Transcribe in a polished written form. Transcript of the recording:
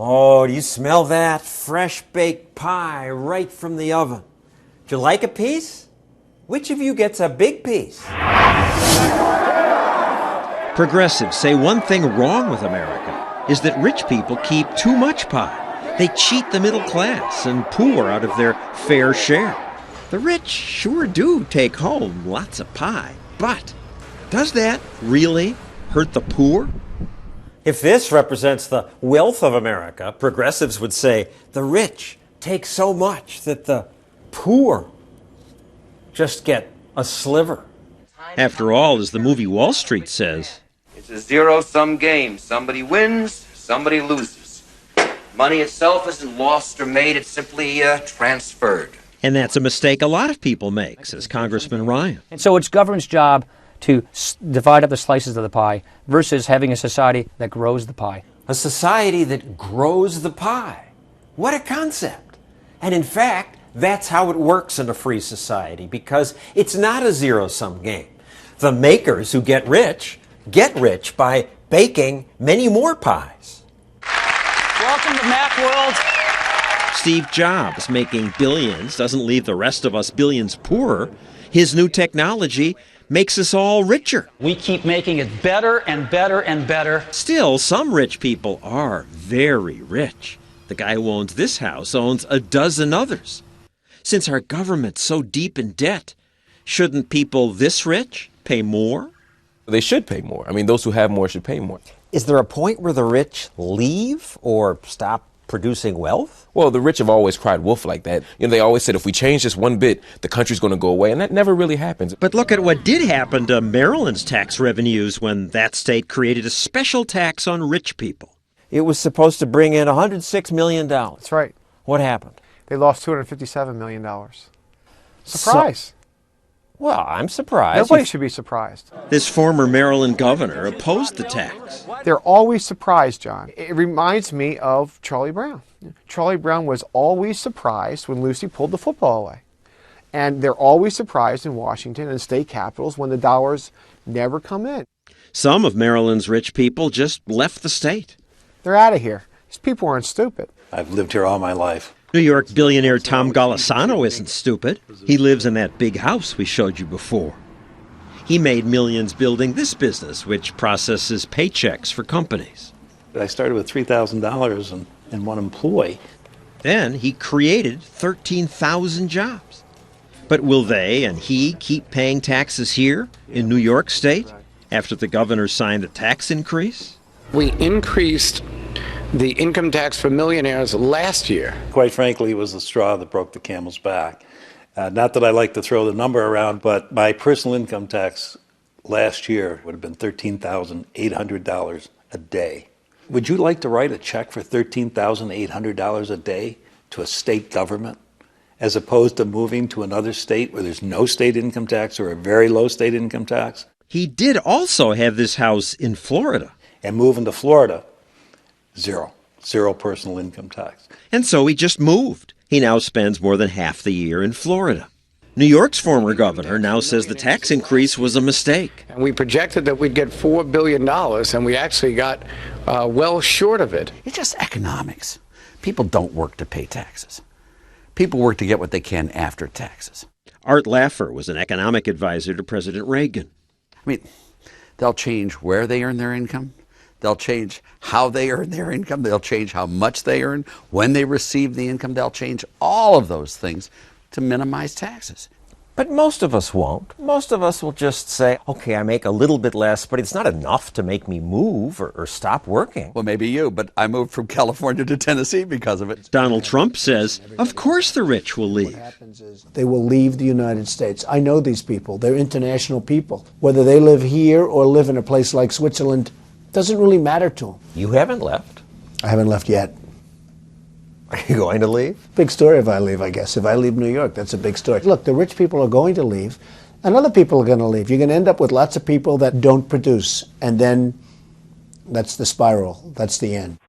Oh, do you smell that? Fresh baked pie right from the oven. Do you like a piece? Which of you gets a big piece? Progressives say one thing wrong with America is that rich people keep too much pie. They cheat the middle class and poor out of their fair share. The rich sure do take home lots of pie, but does that really hurt the poor? If this represents the wealth of America, progressives would say the rich take so much that the poor just get a sliver. After all, as the movie Wall Street says, it's a zero-sum game. Somebody wins, somebody loses. Money itself isn't lost or made, it's simply transferred. And that's a mistake a lot of people make, says Congressman Ryan. And so it's government's job to divide up the slices of the pie versus having a society that grows the pie. A society that grows the pie. What a concept. And in fact, that's how it works in a free society, because it's not a zero-sum game. The makers who get rich by baking many more pies. Welcome to Mac World. Steve Jobs making billions doesn't leave the rest of us billions poorer. His new technology makes us all richer. We keep making it better and better and better. Still, some rich people are very rich. The guy who owns this house owns a dozen others. Since our government's so deep in debt, shouldn't people this rich pay more? They should pay more. I mean, those who have more should pay more. Is there a point where the rich leave or stop producing wealth? Well, the rich have always cried wolf like that. You know, they always said if we change this one bit, the country's going to go away, and that never really happens. But look at what did happen to Maryland's tax revenues when that state created a special tax on rich people. It was supposed to bring in $106 million. That's right. What happened? They lost $257 million. Surprise. Well, I'm surprised. Nobody should be surprised. This former Maryland governor opposed the tax. They're always surprised, John. It reminds me of Charlie Brown. Charlie Brown was always surprised when Lucy pulled the football away. And they're always surprised in Washington and state capitals when the dollars never come in. Some of Maryland's rich people just left the state. They're out of here. These people aren't stupid. I've lived here all my life. New York billionaire Tom Golisano isn't stupid. He lives in that big house we showed you before. He made millions building this business, which processes paychecks for companies. I started with $3,000 and one employee. Then he created 13,000 jobs. But will they and he keep paying taxes here in New York State after the governor signed a tax increase? We increased the income tax for millionaires last year. Quite frankly, it was the straw that broke the camel's back. Not that I like to throw the number around, but my personal income tax last year would have been $13,800 a day. Would you like to write a check for $13,800 a day to a state government, as opposed to moving to another state where there's no state income tax or a very low state income tax? He did also have this house in Florida. And moving to Florida, zero personal income tax. And so he just moved. He now spends more than half the year in Florida. New York's former governor now says the tax increase was a mistake. And we projected that we'd get $4 billion, and we actually got well short of it. It's just economics. People don't work to pay taxes. People work to get what they can after taxes. Art Laffer was an economic advisor to President Reagan. I mean, they'll change where they earn their income. They'll change how they earn their income. They'll change how much they earn. When they receive the income, they'll change all of those things to minimize taxes. But most of us won't. Most of us will just say, okay, I make a little bit less, but it's not enough to make me move or stop working. Well, maybe you, but I moved from California to Tennessee because of it. Donald Trump says, of course the rich will leave. What happens is they will leave the United States. I know these people. They're international people. Whether they live here or live in a place like Switzerland, doesn't really matter to them. You haven't left? I haven't left yet. Are you going to leave? Big story if I leave, I guess. If I leave New York, that's a big story. Look, the rich people are going to leave, and other people are going to leave. You're going to end up with lots of people that don't produce, and then that's the spiral. That's the end.